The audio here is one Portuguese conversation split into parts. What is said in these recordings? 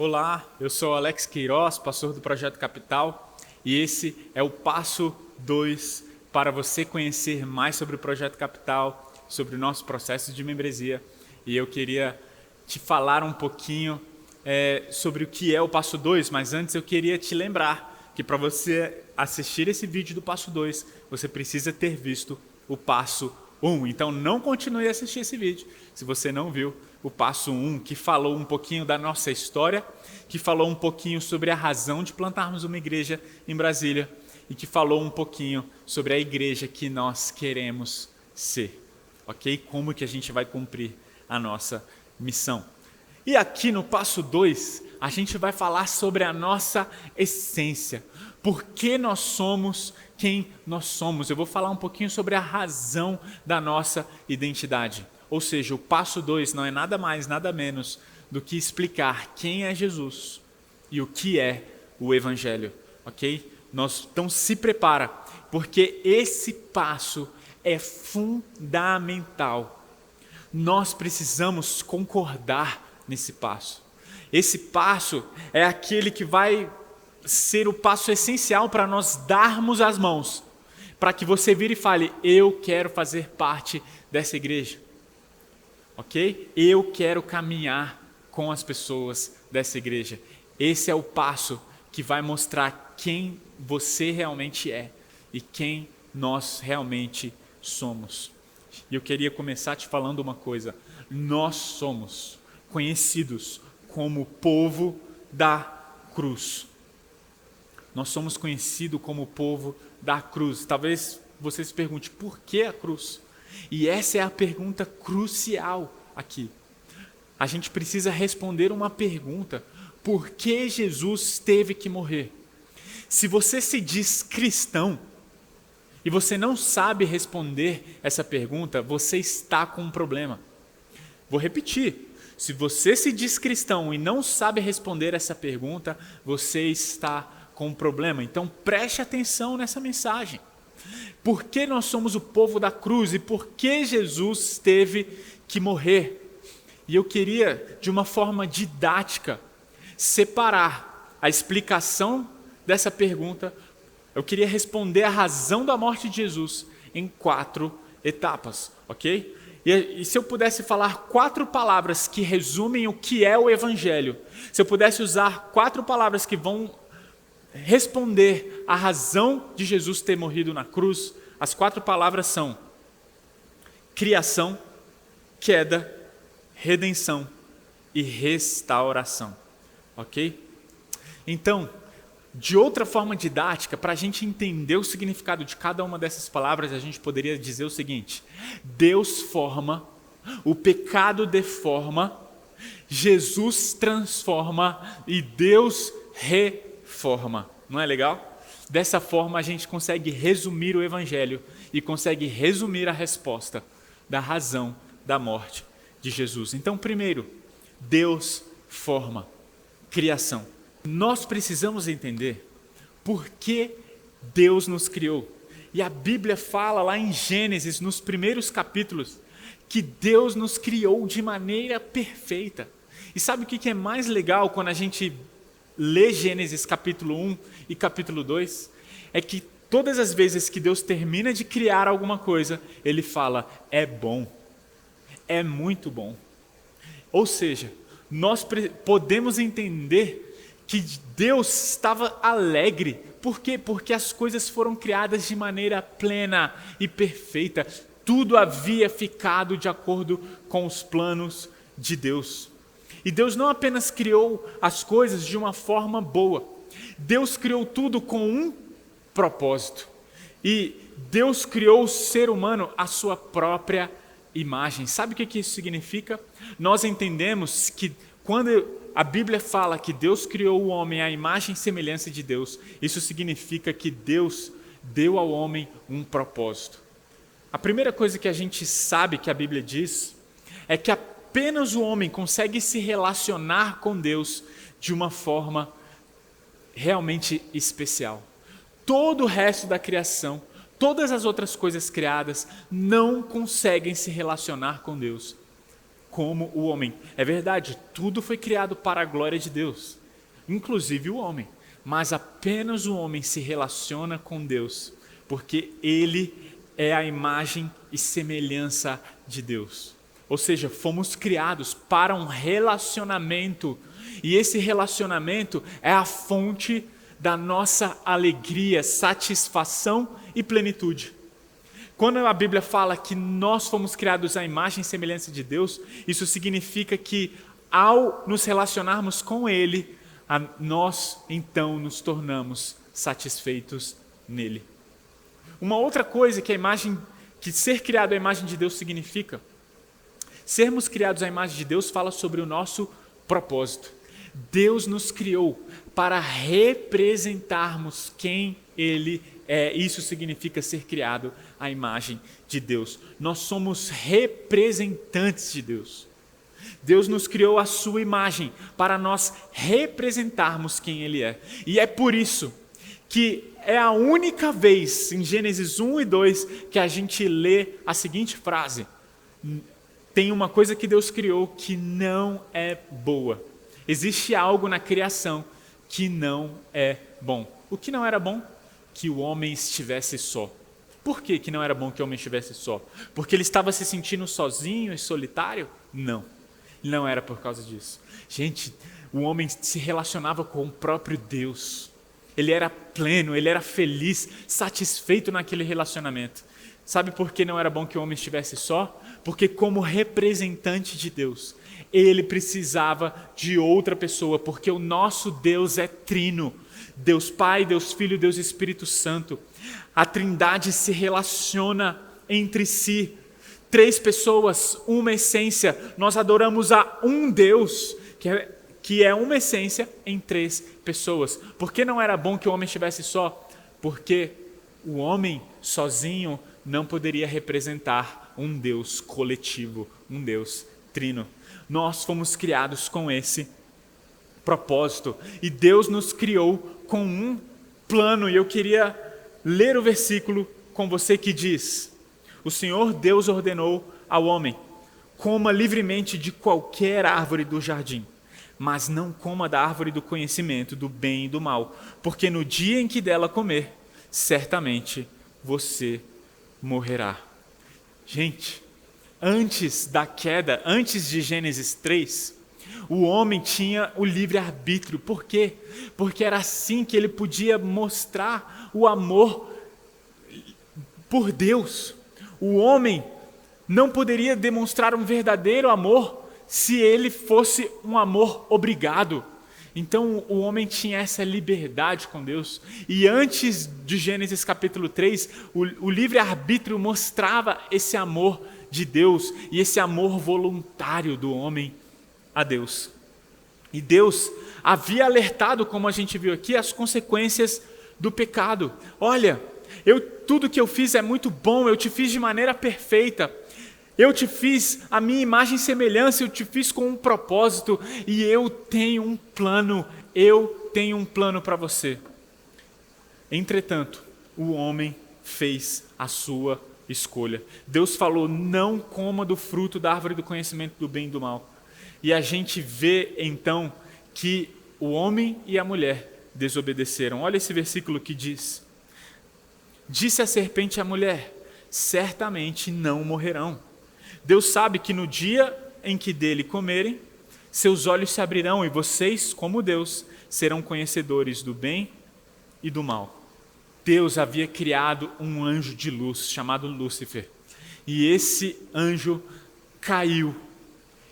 Olá, eu sou Alex Queiroz, pastor do Projeto Capital, e esse é o passo 2 para você conhecer mais sobre o Projeto Capital, sobre o nosso processo de membresia. E eu queria te falar um pouquinho sobre o que é o passo 2, mas antes eu queria te lembrar que para você assistir esse vídeo do passo 2, você precisa ter visto o passo 1. Então não continue a assistir esse vídeo se você não viu o passo 1, que falou um pouquinho da nossa história, que falou um pouquinho sobre a razão de plantarmos uma igreja em Brasília e que falou um pouquinho sobre a igreja que nós queremos ser, ok? Como que a gente vai cumprir a nossa missão. E aqui no passo 2, a gente vai falar sobre a nossa essência. Por que nós somos quem nós somos? Eu vou falar um pouquinho sobre a razão da nossa identidade. Ou seja, o passo 2 não é nada mais, nada menos do que explicar quem é Jesus e o que é o Evangelho, ok? Então se prepara, porque esse passo é fundamental. Nós precisamos concordar nesse passo. Esse passo é aquele que vai ser o passo essencial para nós darmos as mãos, para que você vire e fale, eu quero fazer parte dessa igreja. Ok? Eu quero caminhar com as pessoas dessa igreja. Esse é o passo que vai mostrar quem você realmente é e quem nós realmente somos. E eu queria começar te falando uma coisa. Nós somos conhecidos como povo da cruz. Nós somos conhecidos como povo da cruz. Talvez você se pergunte, por que a cruz? E essa é a pergunta crucial aqui. A gente precisa responder uma pergunta. Por que Jesus teve que morrer? Se você se diz cristão e você não sabe responder essa pergunta, você está com um problema. Vou repetir. Se você se diz cristão e não sabe responder essa pergunta, você está com um problema. Então preste atenção nessa mensagem. Por que nós somos o povo da cruz e por que Jesus teve que morrer? E eu queria, de uma forma didática, separar a explicação dessa pergunta. Eu queria responder a razão da morte de Jesus em 4 etapas, ok? E se eu pudesse falar 4 palavras que resumem o que é o Evangelho, se eu pudesse usar 4 palavras que vão responder a razão de Jesus ter morrido na cruz, as 4 palavras são criação, queda, redenção e restauração, ok? Então, de outra forma didática, para a gente entender o significado de cada uma dessas palavras, a gente poderia dizer o seguinte: Deus forma, o pecado deforma, Jesus transforma e Deus reforma. Não é legal? Dessa forma a gente consegue resumir o Evangelho e consegue resumir a resposta da razão da morte de Jesus. Então, primeiro, Deus forma, criação. Nós precisamos entender por que Deus nos criou. E a Bíblia fala lá em Gênesis, nos primeiros capítulos, que Deus nos criou de maneira perfeita. E sabe o que é mais legal quando a gente lê Gênesis capítulo 1 e capítulo 2? É que todas as vezes que Deus termina de criar alguma coisa, Ele fala, é bom, é muito bom. Ou seja, nós podemos entender que Deus estava alegre. Por quê? Porque as coisas foram criadas de maneira plena e perfeita. Tudo havia ficado de acordo com os planos de Deus. E Deus não apenas criou as coisas de uma forma boa. Deus criou tudo com um propósito. E Deus criou o ser humano à sua própria imagem. Sabe o que isso significa? Nós entendemos que quando a Bíblia fala que Deus criou o homem à imagem e semelhança de Deus, isso significa que Deus deu ao homem um propósito. A primeira coisa que a gente sabe que a Bíblia diz é que apenas o homem consegue se relacionar com Deus de uma forma realmente especial. Todo o resto da criação, todas as outras coisas criadas não conseguem se relacionar com Deus. como o homem. É verdade, tudo foi criado para a glória de Deus, inclusive o homem. Mas apenas o homem se relaciona com Deus, porque ele é a imagem e semelhança de Deus. Ou seja, fomos criados para um relacionamento, e esse relacionamento é a fonte da nossa alegria, satisfação e plenitude. Quando a Bíblia fala que nós fomos criados à imagem e semelhança de Deus, isso significa que ao nos relacionarmos com Ele, nós então nos tornamos satisfeitos nele. Uma outra coisa que ser criado à imagem de Deus significa, sermos criados à imagem de Deus fala sobre o nosso propósito. Deus nos criou para representarmos quem Ele é. Isso significa ser criado à imagem de Deus. Nós somos representantes de Deus. Deus nos criou à sua imagem para nós representarmos quem Ele é. E é por isso que é a única vez em Gênesis 1 e 2 que a gente lê a seguinte frase: tem uma coisa que Deus criou que não é boa. Existe algo na criação que não é bom. O que não era bom? Que o homem estivesse só. Por que não era bom que o homem estivesse só? Porque ele estava se sentindo sozinho e solitário? Não. Não era por causa disso. Gente, o homem se relacionava com o próprio Deus. Ele era pleno, ele era feliz, satisfeito naquele relacionamento. Sabe por que não era bom que o homem estivesse só? Porque como representante de Deus, ele precisava de outra pessoa, porque o nosso Deus é trino. Deus Pai, Deus Filho, Deus Espírito Santo. A Trindade se relaciona entre si. 3 pessoas, uma essência. Nós adoramos a um Deus, que é uma essência em 3 pessoas. Por que não era bom que o homem estivesse só? Porque o homem sozinho não poderia representar um Deus coletivo, um Deus trino. Nós fomos criados com esse propósito e Deus nos criou com um plano. E eu queria ler o versículo com você que diz: o Senhor Deus ordenou ao homem: coma livremente de qualquer árvore do jardim, mas não coma da árvore do conhecimento do bem e do mal, porque no dia em que dela comer, certamente você morrerá. Gente, antes da queda, antes de Gênesis 3, o homem tinha o livre-arbítrio. Por quê? Porque era assim que ele podia mostrar o amor por Deus. O homem não poderia demonstrar um verdadeiro amor se ele fosse um amor obrigado. Então o homem tinha essa liberdade com Deus. E antes de Gênesis capítulo 3, o livre-arbítrio mostrava esse amor de Deus e esse amor voluntário do homem a Deus. E Deus havia alertado, como a gente viu aqui, as consequências do pecado. Olha, tudo que eu fiz é muito bom, eu te fiz de maneira perfeita. Eu te fiz a minha imagem e semelhança, eu te fiz com um propósito e eu tenho um plano para você. Entretanto, o homem fez a sua escolha. Deus falou: não coma do fruto da árvore do conhecimento do bem e do mal. E a gente vê então que o homem e a mulher desobedeceram. Olha esse versículo que diz: disse a serpente à mulher: certamente não morrerão. Deus sabe que no dia em que dele comerem, seus olhos se abrirão e vocês, como Deus, serão conhecedores do bem e do mal. Deus havia criado um anjo de luz chamado Lúcifer. E esse anjo caiu.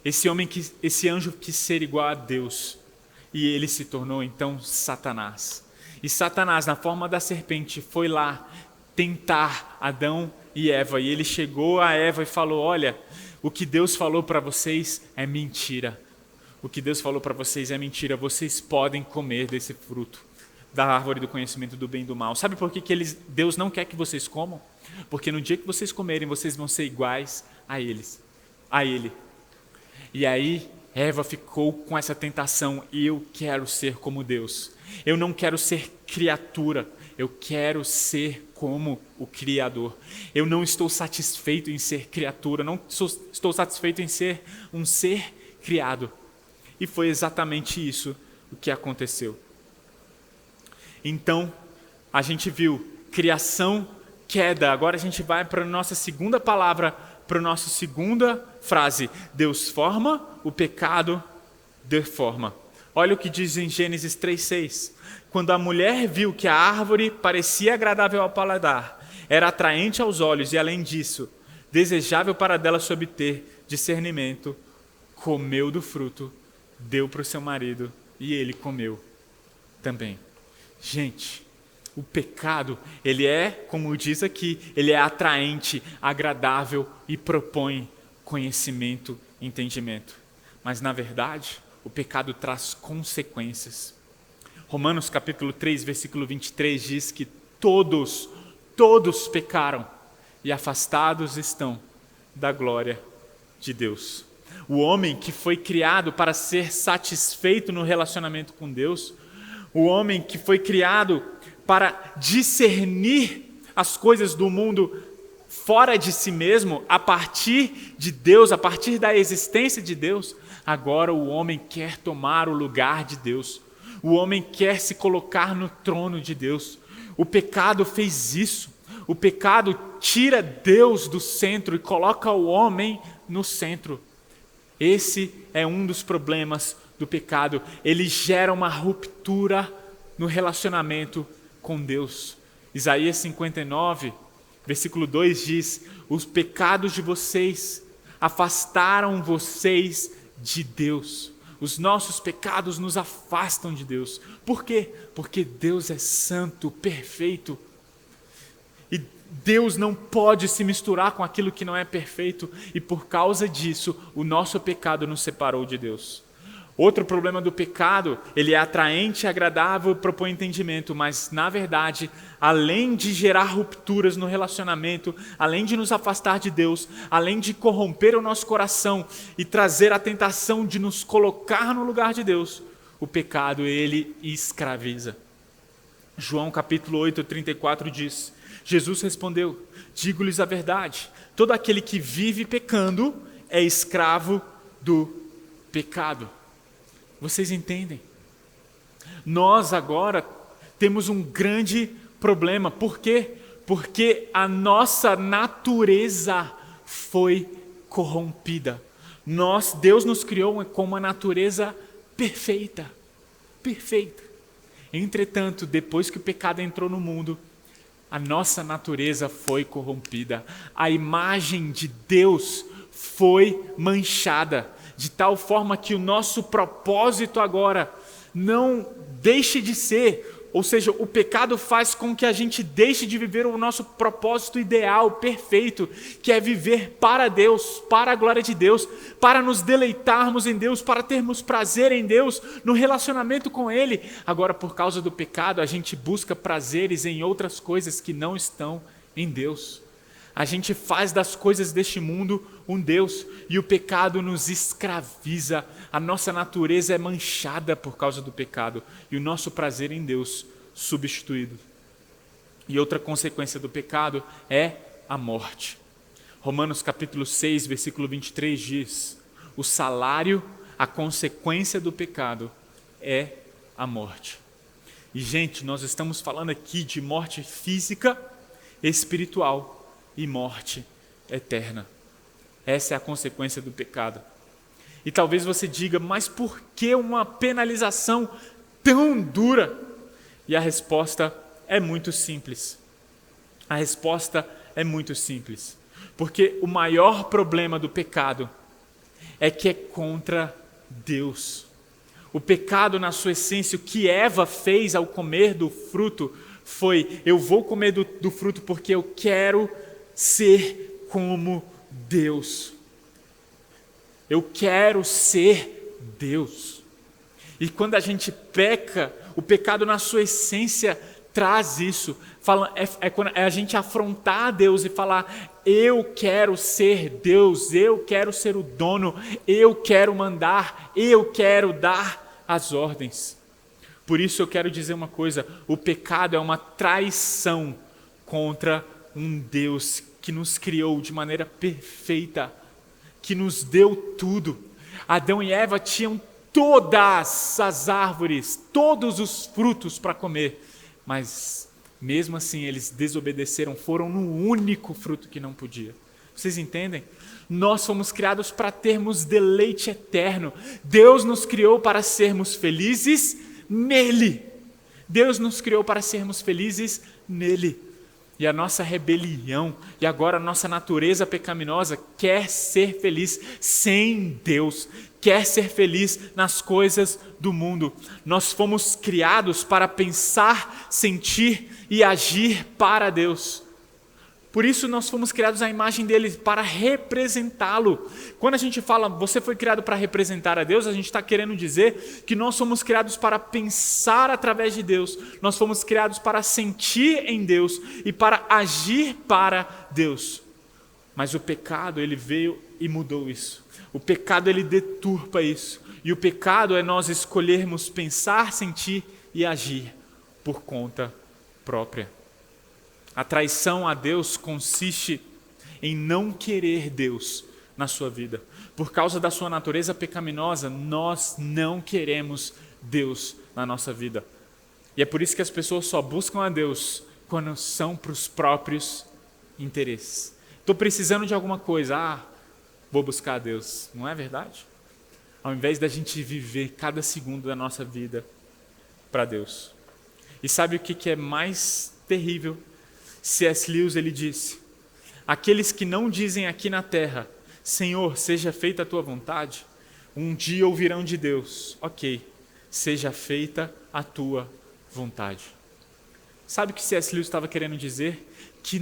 Esse anjo quis ser igual a Deus. E ele se tornou então Satanás. E Satanás, na forma da serpente, foi lá tentar Adão e Eva. E ele chegou a Eva e falou: olha, o que Deus falou para vocês é mentira. O que Deus falou para vocês é mentira. Vocês podem comer desse fruto da árvore do conhecimento do bem e do mal. Sabe por que Deus não quer que vocês comam? Porque no dia que vocês comerem, vocês vão ser iguais a Ele. E aí Eva ficou com essa tentação: eu quero ser como Deus. Eu não quero ser criatura. eu quero ser como o Criador. Eu não estou satisfeito em ser criatura, não estou satisfeito em ser um ser criado. E foi exatamente isso o que aconteceu. Então, a gente viu criação, queda. Agora a gente vai para a nossa segunda palavra, para a nossa segunda frase. Deus forma, o pecado deforma. Olha o que diz em Gênesis 3:6. Quando a mulher viu que a árvore parecia agradável ao paladar, era atraente aos olhos e, além disso, desejável para dela se obter discernimento, comeu do fruto, deu para o seu marido e ele comeu também. Gente, o pecado, ele é, como diz aqui, ele é atraente, agradável e propõe conhecimento, entendimento. Mas, na verdade, o pecado traz consequências. Romanos capítulo 3, versículo 23 diz que todos pecaram e afastados estão da glória de Deus. O homem que foi criado para ser satisfeito no relacionamento com Deus, o homem que foi criado para discernir as coisas do mundo fora de si mesmo, a partir de Deus, a partir da existência de Deus, agora o homem quer tomar o lugar de Deus. O homem quer se colocar no trono de Deus. O pecado fez isso. O pecado tira Deus do centro e coloca o homem no centro. Esse é um dos problemas do pecado. Ele gera uma ruptura no relacionamento com Deus. Isaías 59, versículo 2 diz: os pecados de vocês afastaram vocês de Deus. Os nossos pecados nos afastam de Deus. Por quê? Porque Deus é santo, perfeito. E Deus não pode se misturar com aquilo que não é perfeito. E por causa disso, o nosso pecado nos separou de Deus. Outro problema do pecado, ele é atraente, agradável, propõe entendimento, mas, na verdade, além de gerar rupturas no relacionamento, além de nos afastar de Deus, além de corromper o nosso coração e trazer a tentação de nos colocar no lugar de Deus, o pecado, ele escraviza. João capítulo 8, 34 diz: Jesus respondeu: digo-lhes a verdade, todo aquele que vive pecando é escravo do pecado. Vocês entendem? Nós agora temos um grande problema. Por quê? Porque a nossa natureza foi corrompida. Deus nos criou com uma natureza perfeita. Perfeita. Entretanto, depois que o pecado entrou no mundo, a nossa natureza foi corrompida. A imagem de Deus foi manchada, de tal forma que o nosso propósito agora não deixe de ser, ou seja, o pecado faz com que a gente deixe de viver o nosso propósito ideal, perfeito, que é viver para Deus, para a glória de Deus, para nos deleitarmos em Deus, para termos prazer em Deus, no relacionamento com Ele. Agora, por causa do pecado, a gente busca prazeres em outras coisas que não estão em Deus. A gente faz das coisas deste mundo um Deus e o pecado nos escraviza. A nossa natureza é manchada por causa do pecado e o nosso prazer em Deus substituído. E outra consequência do pecado é a morte. Romanos capítulo 6, versículo 23 diz: o salário, a consequência do pecado é a morte. E, gente, nós estamos falando aqui de morte física, espiritual e morte eterna. Essa é a consequência do pecado. E talvez você diga: mas por que uma penalização tão dura? E a resposta é muito simples. A resposta é muito simples. Porque o maior problema do pecado é que é contra Deus. O pecado, na sua essência, o que Eva fez ao comer do fruto foi: eu vou comer do fruto porque eu quero ser como Deus. Eu quero ser Deus. E quando a gente peca, o pecado na sua essência traz isso. É a gente afrontar a Deus e falar: eu quero ser Deus, eu quero ser o dono, eu quero mandar, eu quero dar as ordens. Por isso eu quero dizer uma coisa: o pecado é uma traição contra um Deus que nos criou de maneira perfeita, que nos deu tudo. Adão e Eva tinham todas as árvores, todos os frutos para comer, mas mesmo assim eles desobedeceram, foram no único fruto que não podia. Vocês entendem? Nós fomos criados para termos deleite eterno. Deus nos criou para sermos felizes nele. Deus nos criou para sermos felizes nele. E a nossa rebelião, e agora a nossa natureza pecaminosa quer ser feliz sem Deus, quer ser feliz nas coisas do mundo. Nós fomos criados para pensar, sentir e agir para Deus. Por isso nós fomos criados à imagem dele, para representá-lo. Quando a gente fala, você foi criado para representar a Deus, a gente está querendo dizer que nós somos criados para pensar através de Deus. Nós fomos criados para sentir em Deus e para agir para Deus. Mas o pecado, ele veio e mudou isso. O pecado, ele deturpa isso. E o pecado é nós escolhermos pensar, sentir e agir por conta própria. A traição a Deus consiste em não querer Deus na sua vida. Por causa da sua natureza pecaminosa, nós não queremos Deus na nossa vida. E é por isso que as pessoas só buscam a Deus quando são para os próprios interesses. Estou precisando de alguma coisa, vou buscar a Deus. Não é verdade? Ao invés da gente viver cada segundo da nossa vida para Deus. E sabe o que é mais terrível? C.S. Lewis, ele disse: aqueles que não dizem aqui na terra, Senhor, seja feita a tua vontade, um dia ouvirão de Deus, ok, seja feita a tua vontade. Sabe o que C.S. Lewis estava querendo dizer? Que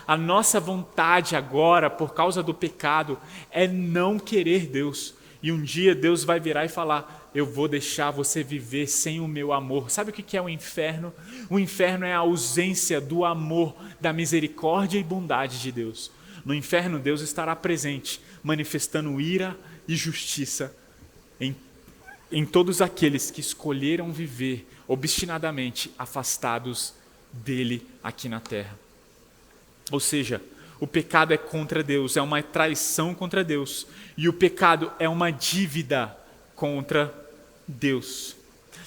a nossa vontade agora, por causa do pecado, é não querer Deus. E um dia Deus vai virar e falar: eu vou deixar você viver sem o meu amor. Sabe o que é o inferno? O inferno é a ausência do amor, da misericórdia e bondade de Deus. No inferno, Deus estará presente, manifestando ira e justiça em todos aqueles que escolheram viver obstinadamente afastados dele aqui na terra. Ou seja, o pecado é contra Deus, é uma traição contra Deus. E o pecado é uma dívida contra Deus.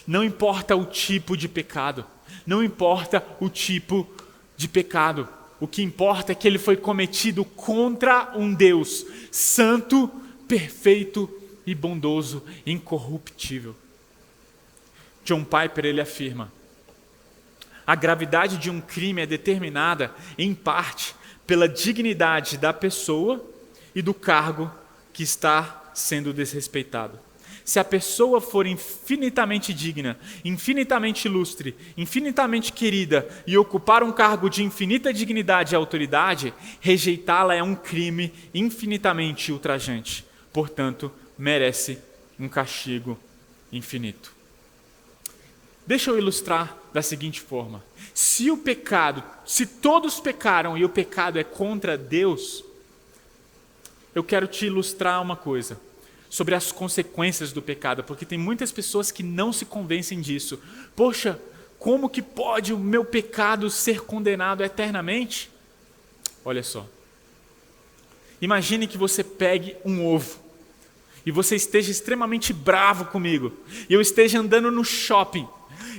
Não importa o tipo de pecado. Não importa o tipo de pecado. O que importa é que ele foi cometido contra um Deus santo, perfeito e bondoso, incorruptível. John Piper, ele afirma: a gravidade de um crime é determinada, em parte, pela dignidade da pessoa e do cargo que está sendo desrespeitado. Se a pessoa for infinitamente digna, infinitamente ilustre, infinitamente querida e ocupar um cargo de infinita dignidade e autoridade, rejeitá-la é um crime infinitamente ultrajante. Portanto, merece um castigo infinito. Deixa eu ilustrar da seguinte forma: se todos pecaram e o pecado é contra Deus, eu quero te ilustrar uma coisa sobre as consequências do pecado, porque tem muitas pessoas que não se convencem disso. Poxa, como que pode o meu pecado ser condenado eternamente? Olha só. Imagine que você pegue um ovo e você esteja extremamente bravo comigo e eu esteja andando no shopping.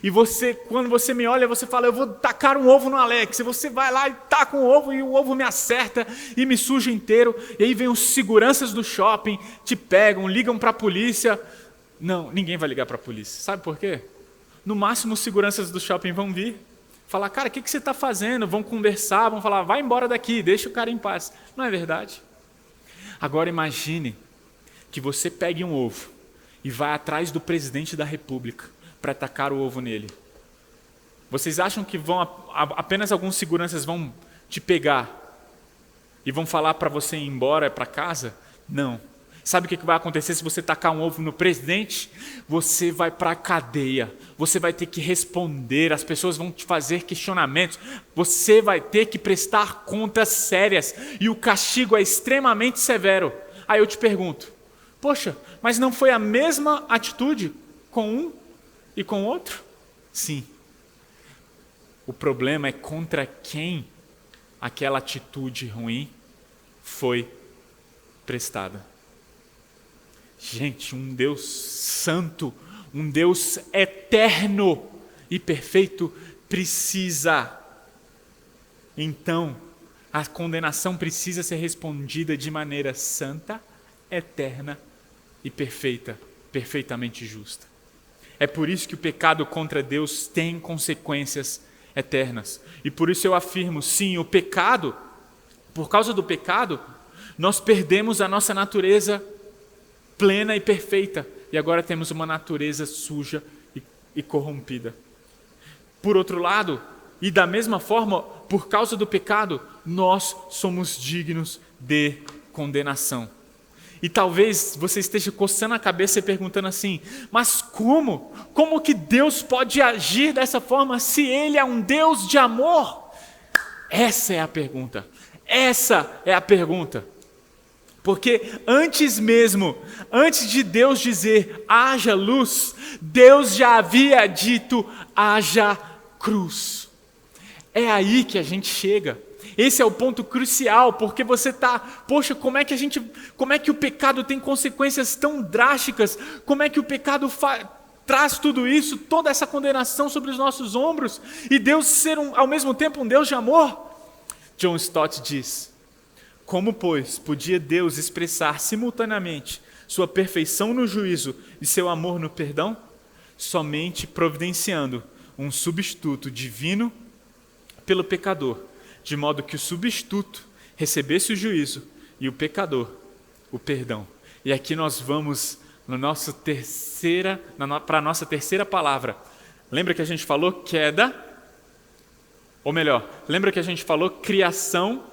E você, quando você me olha, você fala: eu vou tacar um ovo no Alex. E você vai lá e taca um ovo e o ovo me acerta e me suja inteiro. E aí vem os seguranças do shopping, te pegam, ligam para a polícia. Não, ninguém vai ligar para a polícia. Sabe por quê? No máximo os seguranças do shopping vão vir, falar: cara, o que você está fazendo? Vão conversar, vão falar: vai embora daqui, deixa o cara em paz. Não é verdade? Agora imagine que você pegue um ovo e vai atrás do presidente da República para tacar o ovo nele. Vocês acham que apenas alguns seguranças vão te pegar e vão falar para você ir embora para casa? Não. Sabe o que vai acontecer se você tacar um ovo no presidente? Você vai para a cadeia. Você vai ter que responder. As pessoas vão te fazer questionamentos. Você vai ter que prestar contas sérias. E o castigo é extremamente severo. Aí eu te pergunto: poxa, mas não foi a mesma atitude com um e com outro? Sim. O problema é contra quem aquela atitude ruim foi prestada. Gente, um Deus santo, um Deus eterno e perfeito precisa. Então, a condenação precisa ser respondida de maneira santa, eterna e perfeita, perfeitamente justa. É por isso que o pecado contra Deus tem consequências eternas. E por isso eu afirmo, sim, o pecado, por causa do pecado, nós perdemos a nossa natureza plena e perfeita. E agora temos uma natureza suja e corrompida. Por outro lado, e da mesma forma, por causa do pecado, nós somos dignos de condenação. E talvez você esteja coçando a cabeça e perguntando assim, mas como? Como que Deus pode agir dessa forma se Ele é um Deus de amor? Essa é a pergunta. Essa é a pergunta. Porque antes de Deus dizer haja luz, Deus já havia dito haja cruz. É aí que a gente chega. Esse é o ponto crucial, porque você está, poxa, como é que o pecado tem consequências tão drásticas? Como é que o pecado traz tudo isso, toda essa condenação sobre os nossos ombros? E Deus ser ao mesmo tempo um Deus de amor? John Stott diz, como, pois, podia Deus expressar simultaneamente sua perfeição no juízo e seu amor no perdão? Somente providenciando um substituto divino pelo pecador, de modo que o substituto recebesse o juízo e o pecador o perdão. E aqui nós vamos para a nossa terceira palavra. Lembra que a gente falou queda? Ou melhor, lembra que a gente falou criação,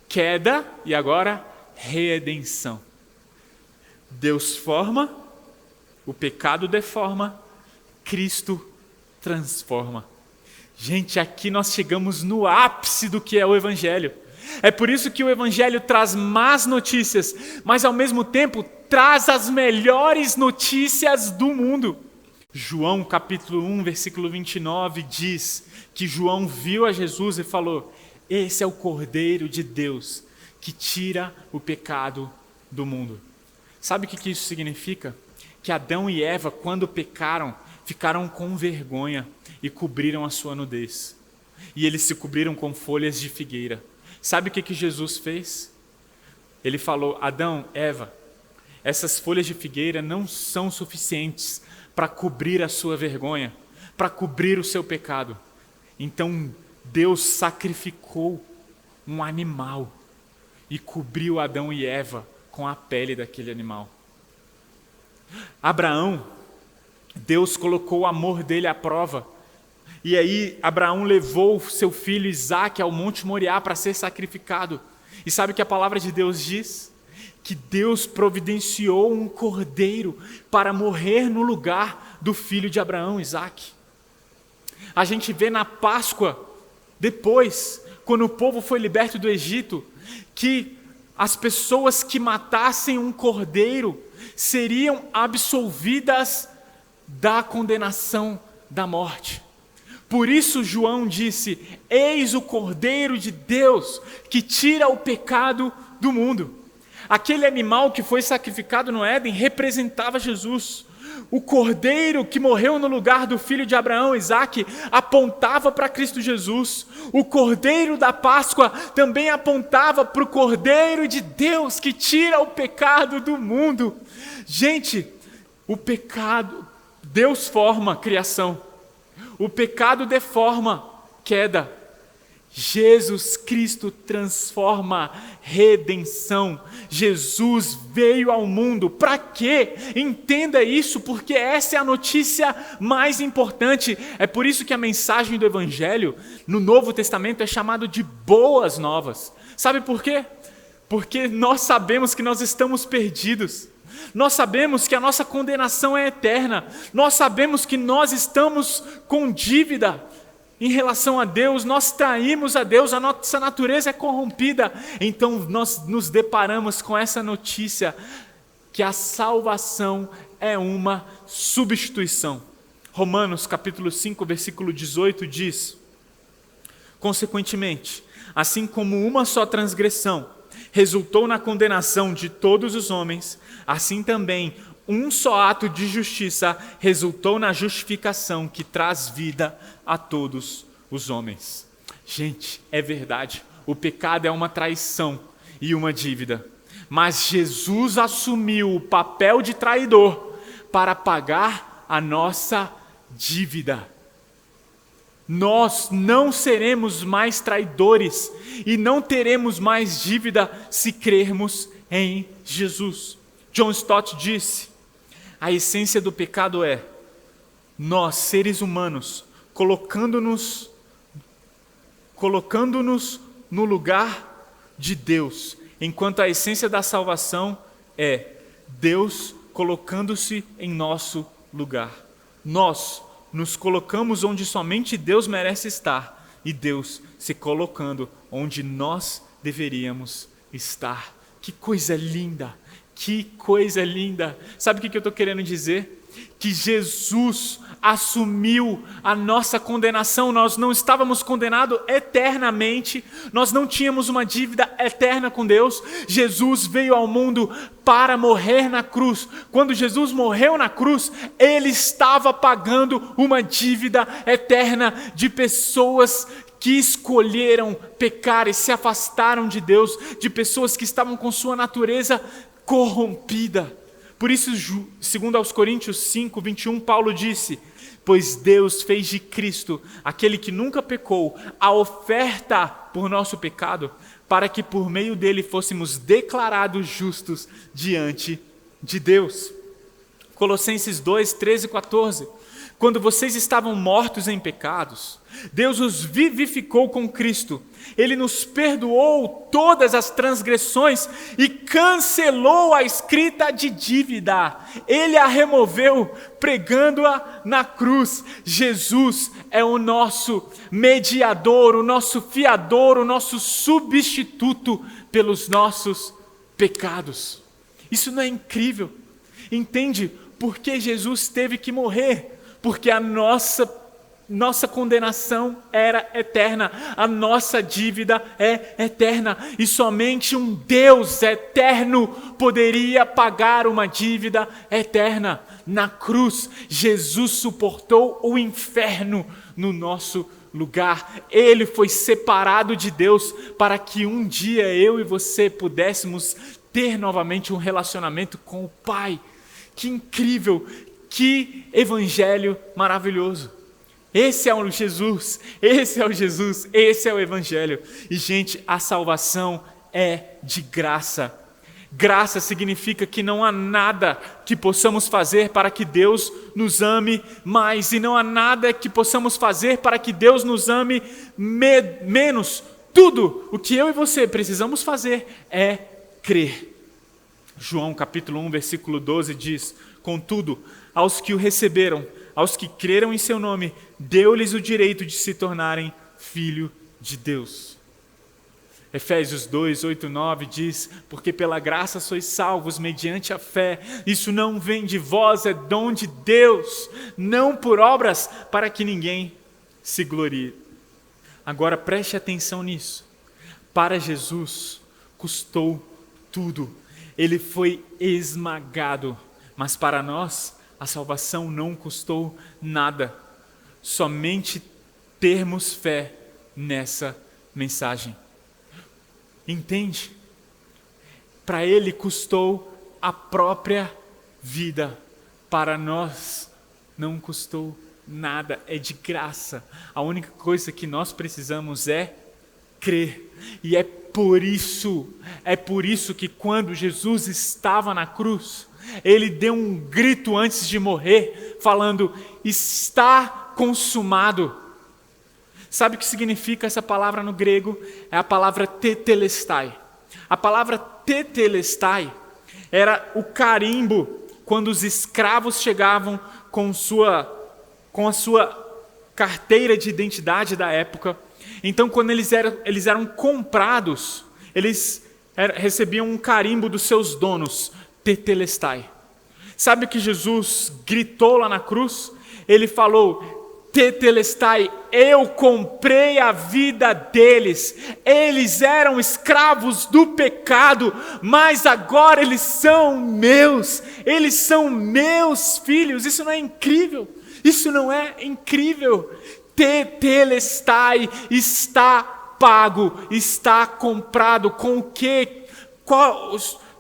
queda e agora redenção. Deus forma, o pecado deforma, Cristo transforma. Gente, aqui nós chegamos no ápice do que é o Evangelho. É por isso que o Evangelho traz más notícias, mas ao mesmo tempo traz as melhores notícias do mundo. João capítulo 1, versículo 29 diz que João viu a Jesus e falou, esse é o Cordeiro de Deus que tira o pecado do mundo. Sabe o que isso significa? Que Adão e Eva, quando pecaram, ficaram com vergonha e cobriram a sua nudez. E eles se cobriram com folhas de figueira. Sabe o que Jesus fez? Ele falou, Adão, Eva, essas folhas de figueira não são suficientes para cobrir a sua vergonha, para cobrir o seu pecado. Então Deus sacrificou um animal e cobriu Adão e Eva com a pele daquele animal. Abraão, Deus colocou o amor dele à prova. E aí Abraão levou seu filho Isaque ao Monte Moriá para ser sacrificado. E sabe o que a palavra de Deus diz? Que Deus providenciou um cordeiro para morrer no lugar do filho de Abraão, Isaque. A gente vê na Páscoa, depois, quando o povo foi liberto do Egito, que as pessoas que matassem um cordeiro seriam absolvidas da condenação da morte. Por isso João disse, eis o Cordeiro de Deus que tira o pecado do mundo. Aquele animal que foi sacrificado no Éden representava Jesus. O Cordeiro que morreu no lugar do filho de Abraão, Isaque, apontava para Cristo Jesus. O Cordeiro da Páscoa também apontava para o Cordeiro de Deus que tira o pecado do mundo. Gente, o pecado, Deus forma a criação. O pecado deforma, queda. Jesus Cristo transforma, redenção. Jesus veio ao mundo. Para quê? Entenda isso, porque essa é a notícia mais importante. É por isso que a mensagem do Evangelho no Novo Testamento é chamada de boas novas. Sabe por quê? Porque nós sabemos que nós estamos perdidos. Nós sabemos que a nossa condenação é eterna. Nós sabemos que nós estamos com dívida em relação a Deus. Nós traímos a Deus, a nossa natureza é corrompida. Então nós nos deparamos com essa notícia que a salvação é uma substituição. Romanos capítulo 5, versículo 18 diz: consequentemente, assim como uma só transgressão resultou na condenação de todos os homens, assim também um só ato de justiça resultou na justificação que traz vida a todos os homens. Gente, é verdade, o pecado é uma traição e uma dívida, mas Jesus assumiu o papel de traidor para pagar a nossa dívida. Nós não seremos mais traidores e não teremos mais dívida se crermos em Jesus. John Stott disse: a essência do pecado é nós, seres humanos, colocando-nos no lugar de Deus, enquanto a essência da salvação é Deus colocando-se em nosso lugar. Nós nos colocamos onde somente Deus merece estar e Deus se colocando onde nós deveríamos estar. Que coisa linda! Que coisa linda! Sabe o que eu estou querendo dizer? Que Jesus assumiu a nossa condenação. Nós não estávamos condenados eternamente, nós não tínhamos uma dívida eterna com Deus. Jesus veio ao mundo para morrer na cruz. Quando Jesus morreu na cruz, Ele estava pagando uma dívida eterna de pessoas que escolheram pecar e se afastaram de Deus, de pessoas que estavam com sua natureza corrompida. Por isso, segundo aos Coríntios 5, 21, Paulo disse: pois Deus fez de Cristo, aquele que nunca pecou, a oferta por nosso pecado, para que por meio dele fôssemos declarados justos diante de Deus. Colossenses 2, 13 e 14. Quando vocês estavam mortos em pecados, Deus os vivificou com Cristo. Ele nos perdoou todas as transgressões e cancelou a escrita de dívida. Ele a removeu, pregando-a na cruz. Jesus é o nosso mediador, o nosso fiador, o nosso substituto pelos nossos pecados. Isso não é incrível? Entende por que Jesus teve que morrer? Porque a nossa condenação era eterna, a nossa dívida é eterna, e somente um Deus eterno poderia pagar uma dívida eterna. Na cruz, Jesus suportou o inferno no nosso lugar. Ele foi separado de Deus para que um dia eu e você pudéssemos ter novamente um relacionamento com o Pai. Que incrível! Que evangelho maravilhoso! Esse é o Jesus, esse é o Jesus, esse é o evangelho. E gente, a salvação é de graça. Graça significa que não há nada que possamos fazer para que Deus nos ame mais, e não há nada que possamos fazer para que Deus nos ame menos. Tudo o que eu e você precisamos fazer é crer. João capítulo 1, versículo 12 diz: contudo, aos que o receberam, aos que creram em seu nome, deu-lhes o direito de se tornarem filho de Deus. Efésios 2, 8, 9 diz: porque pela graça sois salvos mediante a fé, isso não vem de vós, é dom de Deus, não por obras, para que ninguém se glorie. Agora preste atenção nisso. Para Jesus custou tudo, ele foi esmagado, mas para nós a salvação não custou nada, somente termos fé nessa mensagem. Entende? Para ele custou a própria vida, para nós não custou nada, é de graça. A única coisa que nós precisamos é crer. E é por isso que quando Jesus estava na cruz, ele deu um grito antes de morrer, falando: está consumado. Sabe o que significa essa palavra no grego? É a palavra tetelestai. A palavra tetelestai era o carimbo quando os escravos chegavam com a sua carteira de identidade da época. Então, quando eles eram comprados, eles recebiam um carimbo dos seus donos, tetelestai. Sabe o que Jesus gritou lá na cruz? ele falou: Tetelestai, eu comprei a vida deles. Eles eram escravos do pecado, mas agora eles são meus filhos. Isso não é incrível? Isso não é incrível? Tetelestai, está pago, está comprado. Com o quê?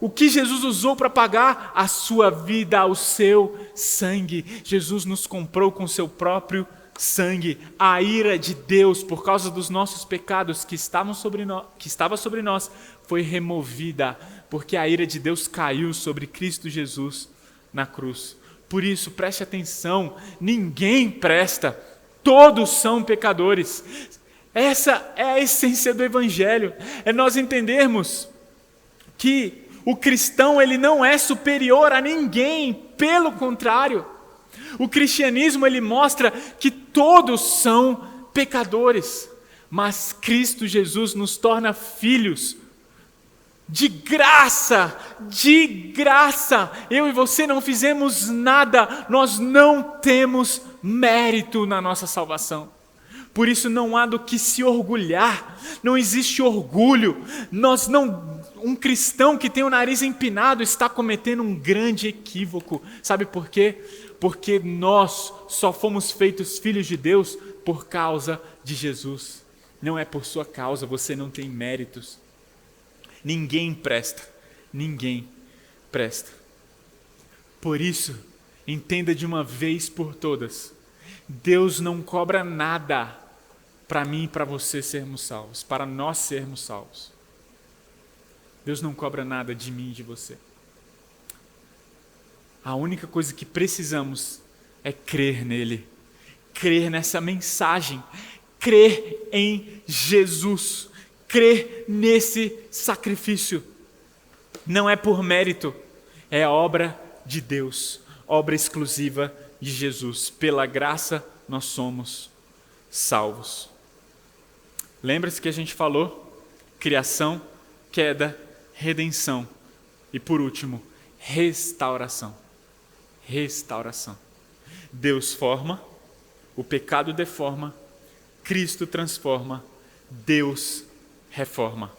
O que Jesus usou para pagar? A sua vida, o seu sangue. Jesus nos comprou com seu próprio sangue. A ira de Deus por causa dos nossos pecados que estava sobre nós foi removida, porque a ira de Deus caiu sobre Cristo Jesus na cruz. Por isso, preste atenção, ninguém presta, todos são pecadores. Essa é a essência do Evangelho, é nós entendermos que o cristão ele não é superior a ninguém, pelo contrário. O cristianismo ele mostra que todos são pecadores, mas Cristo Jesus nos torna filhos de graça, de graça. Eu e você não fizemos nada, nós não temos mérito na nossa salvação. Por isso não há do que se orgulhar, não existe orgulho. Um cristão que tem o nariz empinado está cometendo um grande equívoco. Sabe por quê? Porque nós só fomos feitos filhos de Deus por causa de Jesus. Não é por sua causa, você não tem méritos. Ninguém presta, ninguém presta. Por isso, entenda de uma vez por todas, Deus não cobra nada para mim e para você sermos salvos, para nós sermos salvos. Deus não cobra nada de mim e de você. A única coisa que precisamos é crer nele, crer nessa mensagem, crer em Jesus, crer nesse sacrifício. Não é por mérito, é obra de Deus, obra exclusiva de Jesus. Pela graça nós somos salvos. Lembra-se que a gente falou? Criação, queda, redenção. E por último, restauração. Restauração. Deus forma, o pecado deforma, Cristo transforma, Deus reforma.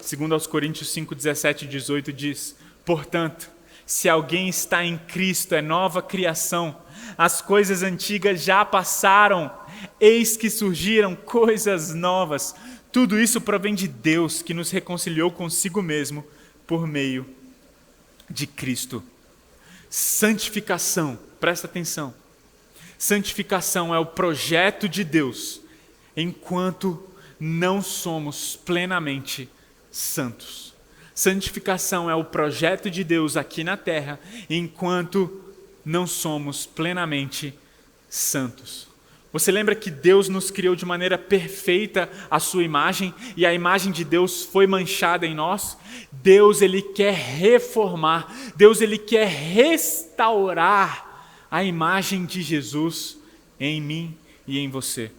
Segundo aos Coríntios 5, 17 e 18 diz: portanto, se alguém está em Cristo, é nova criação. As coisas antigas já passaram, eis que surgiram coisas novas. Tudo isso provém de Deus, que nos reconciliou consigo mesmo por meio de Cristo. Santificação, presta atenção. Santificação é o projeto de Deus, enquanto não somos plenamente santos. Santificação é o projeto de Deus aqui na terra, enquanto não somos plenamente santos. Você lembra que Deus nos criou de maneira perfeita à sua imagem e a imagem de Deus foi manchada em nós? Deus ele quer reformar, Deus ele quer restaurar a imagem de Jesus em mim e em você.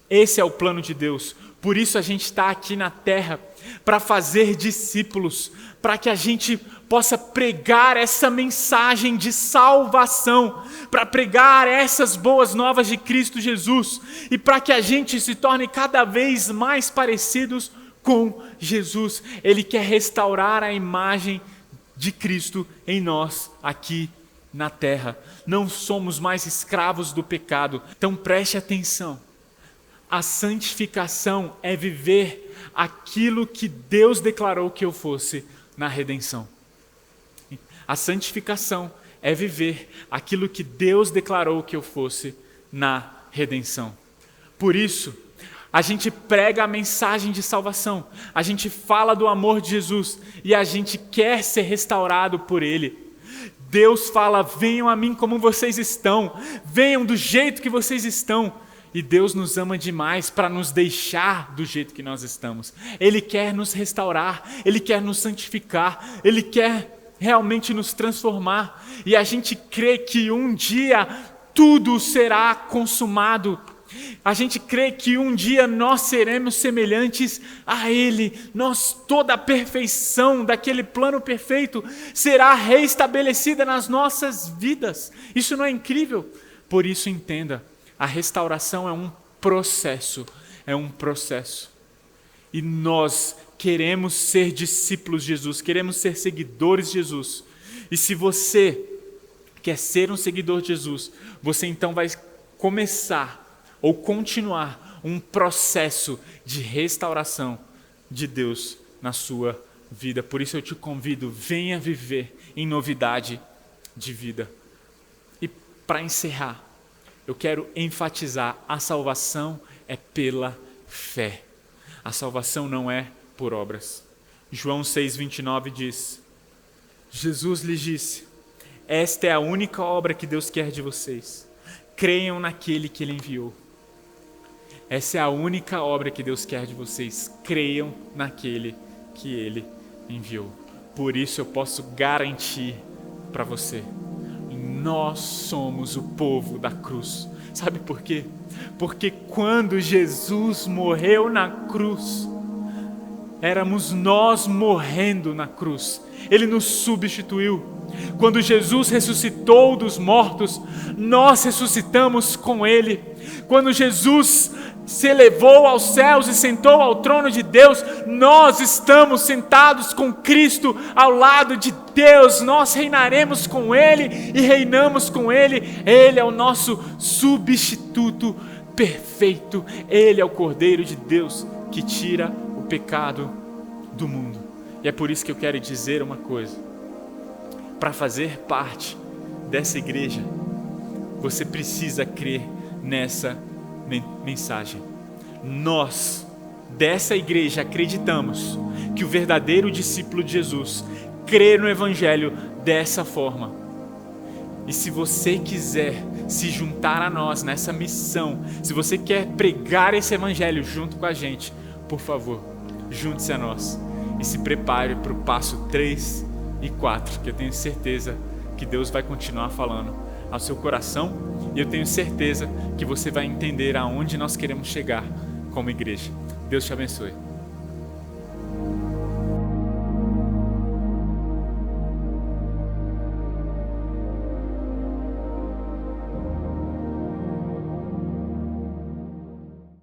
Esse é o plano de Deus. Por isso a gente está aqui na terra, para fazer discípulos, para que a gente possa pregar essa mensagem de salvação, para pregar essas boas novas de Cristo Jesus, e para que a gente se torne cada vez mais parecidos com Jesus. Ele quer restaurar a imagem de Cristo em nós aqui na terra. Não somos mais escravos do pecado. Então preste atenção. A santificação é viver aquilo que Deus declarou que eu fosse na redenção. A santificação é viver aquilo que Deus declarou que eu fosse na redenção. Por isso, a gente prega a mensagem de salvação, a gente fala do amor de Jesus e a gente quer ser restaurado por Ele. Deus fala: venham a mim como vocês estão, venham do jeito que vocês estão. E Deus nos ama demais para nos deixar do jeito que nós estamos. Ele quer nos restaurar, Ele quer nos santificar, Ele quer realmente nos transformar. E a gente crê que um dia tudo será consumado. A gente crê que um dia nós seremos semelhantes a Ele. Toda a perfeição daquele plano perfeito será reestabelecida nas nossas vidas. Isso não é incrível? Por isso entenda, a restauração é um processo, E nós queremos ser discípulos de Jesus, queremos ser seguidores de Jesus. E se você quer ser um seguidor de Jesus, você então vai começar ou continuar um processo de restauração de Deus na sua vida. Por isso eu te convido, venha viver em novidade de vida. E para encerrar, eu quero enfatizar, a salvação é pela fé. A salvação não é por obras. João 6,29 diz, Jesus lhes disse, esta é a única obra que Deus quer de vocês. Creiam naquele que Ele enviou. Essa é a única obra que Deus quer de vocês. Creiam naquele que Ele enviou. Por isso eu posso garantir para você, nós somos o povo da cruz. Sabe por quê? Porque quando Jesus morreu na cruz, éramos nós morrendo na cruz. Ele nos substituiu. Quando Jesus ressuscitou dos mortos, nós ressuscitamos com Ele. Quando Jesus se elevou aos céus e sentou ao trono de Deus, nós estamos sentados com Cristo ao lado de Deus. Nós reinaremos com Ele e reinamos com Ele. Ele é o nosso substituto perfeito. Ele é o Cordeiro de Deus que tira o pecado do mundo. E é por isso que eu quero dizer uma coisa. Para fazer parte dessa igreja, você precisa crer nessa mensagem. Nós, dessa igreja, acreditamos que o verdadeiro discípulo de Jesus crê no Evangelho dessa forma. E se você quiser se juntar a nós nessa missão, se você quer pregar esse Evangelho junto com a gente, por favor, junte-se a nós e se prepare para o passo 3 e 4, que eu tenho certeza que Deus vai continuar falando ao seu coração, e eu tenho certeza que você vai entender aonde nós queremos chegar como igreja. Deus te abençoe.